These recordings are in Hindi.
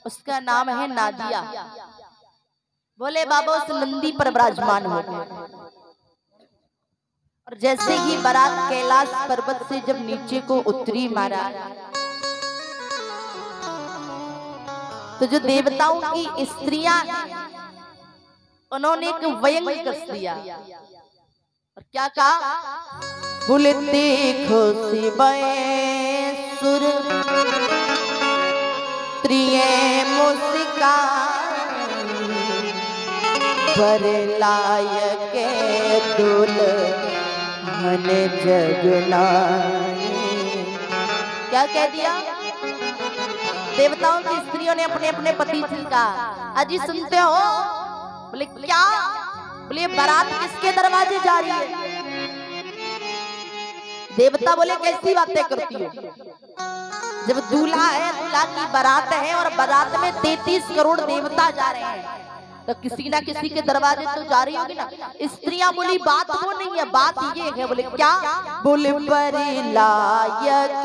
उसका नाम है नादिया। बोले बाबा उस नंदी पर विराजमान हो गए और जैसे ही बारात कैलाश पर्वत से जब नीचे को उतरी महाराज, तो जो देवताओं की स्त्रियां उन्होंने एक व्यंग कस दिया और क्या कहा? बोले देखो शिवय सुर त्रिय मुस्का बर लायक दुल्हन जगना। क्या कह दिया? देवताओं की स्त्रियों ने अपने अपने पति से कहा, अजी सुनते हो? बोले क्या? बोले बारात किसके दरवाजे जा रही है? देवता बोले कैसी बातें करती हो? जब दूल्हा है, दूल्हा की बारात है और बारात में 33 करोड़ देवता जा रहे हैं, तो किसी ना किसी के दरवाजे तो जा रही होगी ना। स्त्रियां बोली बात वो नहीं है, बात ये है। बोले क्या? बोले परिलायक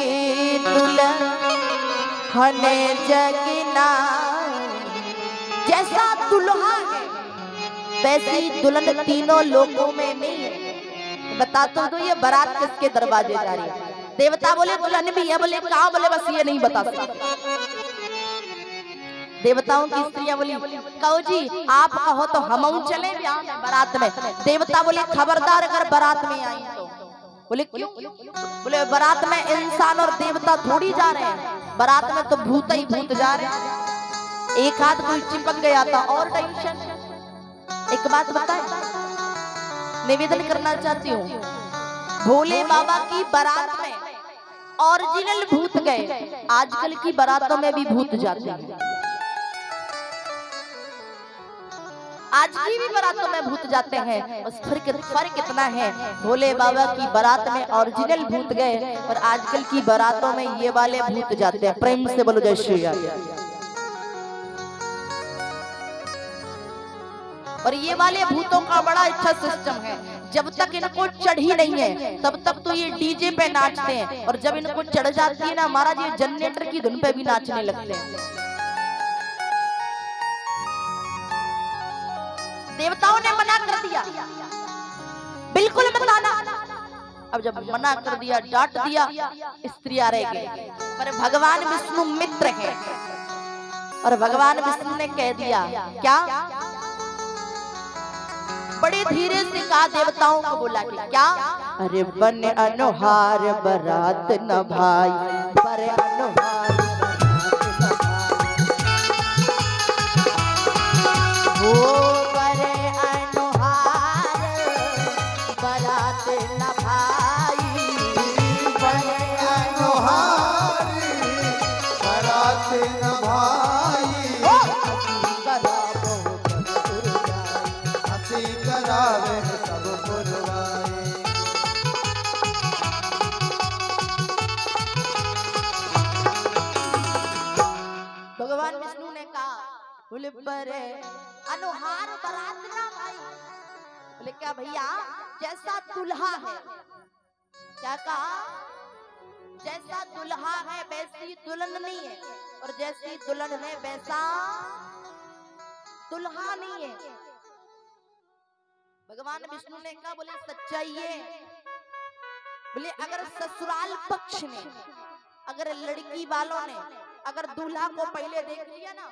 दुल्हन जगना। जैसा दूल्हा है वैसी दुल्हन तीनों लोकों में नहीं है। बताता तो ये बारात किसके दरवाजे जा रही है? देवता बोले दुल्हन भी है। बोले कहाँ? बोले बस ये नहीं बता सकता। देवताओं की स्त्रियां बोली कहो जी आप कहो तो हम चले बारात में। देवता बोले खबरदार अगर बारात में आई तो। बोले क्यों? बोले बारात में इंसान और देवता थोड़ी जा रहे हैं, बारात में तो भूत ही भूत जा रहे हैं। एक हाथ कोई चिपक गया था और टेंशन। एक बात बताए, निवेदन करना चाहती हूँ, भोले बाबा की बारात में ओरिजिनल भूत गए, आजकल की बारातों में भी भूत जाते हैं। आज की भी बारातों में भूत जाते हैं। बस फर्क इतना है, भोले बाबा की बारात में ओरिजिनल भूत गए और आजकल की बारातों में ये वाले भूत जाते हैं। प्रेम से बोलो जय श्री राम। और ये वाले भूतों का बड़ा अच्छा सिस्टम है, जब तक इनको चढ़ी नहीं है तब तक तो ये डीजे पे नाचते हैं, और जब इनको चढ़ जाती है ना महाराज, ये जनरेटर की धुन पे भी नाचने लगते हैं। देवताओं ने मना कर दिया, बिल्कुल मत आना। अब जब मना कर दिया, डांट दिया, स्त्रियां रह गई। पर भगवान विष्णु मित्र है और भगवान विष्णु ने कह दिया क्या? बड़े धीरे से कहा, देवताओं को बोला कि क्या? अरे बन अनुहार बरात न भाई, बड़े अनुहार बरात न भाई, बड़े अनुहार बरात न भाई, हंसी करावे सब पुरवाए। भगवान विष्णु ने कहा, बोले बड़े अनुहार बरात ना भाई। बोले क्या भैया? जैसा दुल्हा है, क्या कहा? जैसा दुल्हा है वैसी दुल्हन नहीं है, और जैसी दुल्हन है वैसा दुल्हा नहीं है। भगवान विष्णु ने कहा, बोले सच्चाई ये। बोले अगर ससुराल पक्ष ने, अगर लड़की वालों ने अगर दूल्हा को पहले देख लिया ना,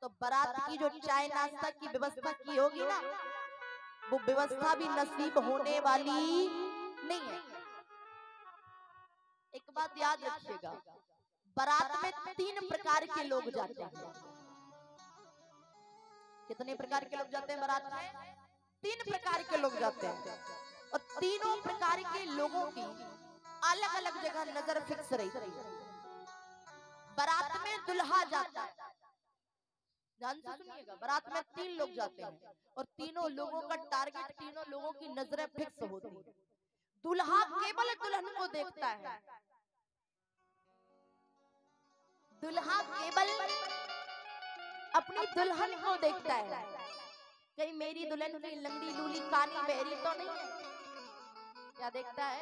तो बारात की जो चाय नाश्ता की व्यवस्था की होगी ना, वो व्यवस्था भी नसीब होने वाली नहीं है। एक बात याद रखिएगा, बारात में 3 प्रकार के लोग जाते हैं। कितने प्रकार के लोग जाते हैं बारात में? 3 प्रकार के लोग जाते हैं, और तीनों प्रकार के लोगों की अलग अलग जगह नजर फिक्स रहती है। बारात में दुल्हा जाता है, ध्यान से सुनिएगा, बारात में 3 लोग जाते हैं और तीनों लोगों का टारगेट, तीनों लोगों की नजरें फिक्स होती है। दुल्हा केवल दुल्हन को देखता है, दुल्हा केवल अपनी दुल्हन को देखता है। कहीं मेरी दुल्हन की लंगड़ी लूली कानी बहरी तो नहीं है? क्या देखता है?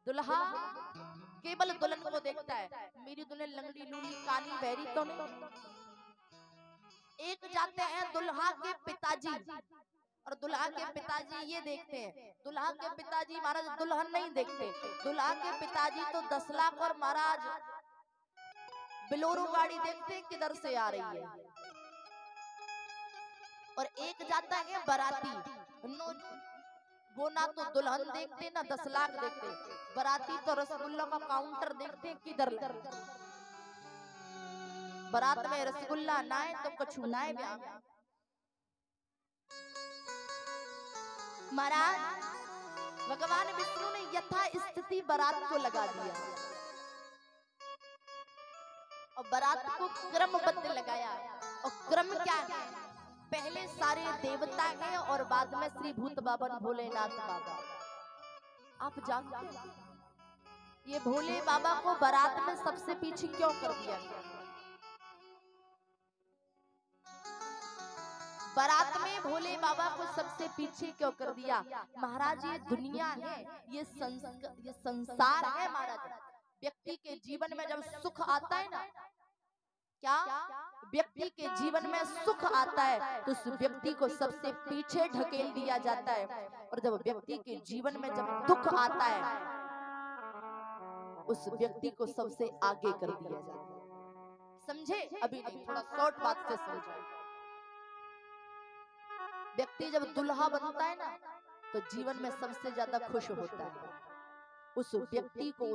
दुल्हा केवल दुल्हन को देखता है, मेरी दुल्हन लंगड़ी लूली कानी बहरी तो नहीं। एक जाते हैं दुल्हा के पिताजी, और दुल्हा के पिताजी ये देखते हैं, दुल्हा के पिताजी महाराज दुल्हन नहीं देखते, दुल्हा के पिताजी तो 10 लाख और महाराज बिलोरो गाड़ी देखते हैं किधर से आ रही है। और एक जाता है बाराती, वो ना तो दुल्हन देखते ना 10 लाख देखते, बाराती तो रसगुल्ला का काउंटर देखते हैं किधर लगा। बारात में रसगुल्ला ना है तो कुछ ना है ब्याह में। महाराज भगवान विष्णु ने यथा स्थिति बारात को लगा दिया और बारात को क्रमबद्ध लगाया। और क्रम क्या है, पहले सारे देवता हैं और बाद में श्री भूत बाबन भोलेनाथ बाबा। आप जानते हैं ये भोले बाबा को बारात में सबसे पीछे क्यों कर दिया गया? बारात में भोले बाबा को सबसे पीछे क्यों कर दिया? महाराज ये दुनिया है, ये संसार है महाराज। व्यक्ति के जीवन में जब सुख आता है ना, क्या व्यक्ति के जीवन में सुख आता है तो उस व्यक्ति को सबसे पीछे ढकेल दिया जाता है, और जब व्यक्ति के जीवन में जब दुख आता है उस व्यक्ति को सबसे आगे कर दिया जाता है। समझे? अभी नहीं, थोड़ा शॉर्ट बात से समझो। व्यक्ति जब दुल्हा बनता है ना तो जीवन में सबसे ज्यादा खुश होता है। उस व्यक्ति को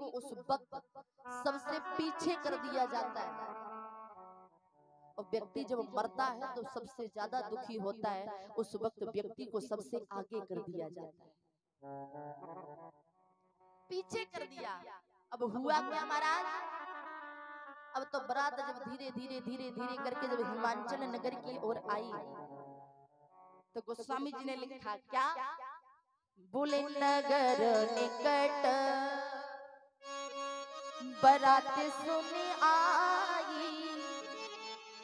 उस वक्त सबसे पीछे कर दिया जाता है, और व्यक्ति जब मरता है तो सबसे ज्यादा दुखी होता है। उस वक्त व्यक्ति को सबसे आगे कर दिया जाता है, पीछे कर दिया। अब हुआ क्या महाराज? अब तो बारात जब धीरे धीरे धीरे धीरे करके जब हिमाचल नगर की ओर आई तो गोस्वामी जी ने लिखा क्या? बोले नगर निकट बारात सुनी आई,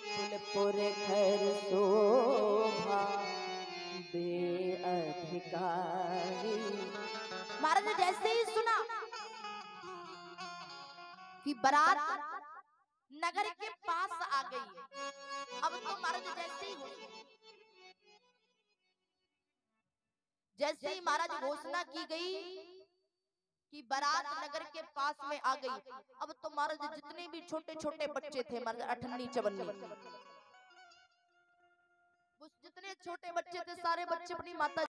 बोले पूरे घर शोभा बे अधिकारी। महाराज ने जैसे ही सुना कि बारात नगर के पास आ गई है, अब तो महाराज जैसे ही महाराज घोषणा की गई कि बारात नगर के पास में आ गई, अब तो महाराज जितने भी छोटे छोटे बच्चे थे महाराज, अठन्नी चवन्नी, जितने छोटे बच्चे थे सारे बच्चे अपनी माता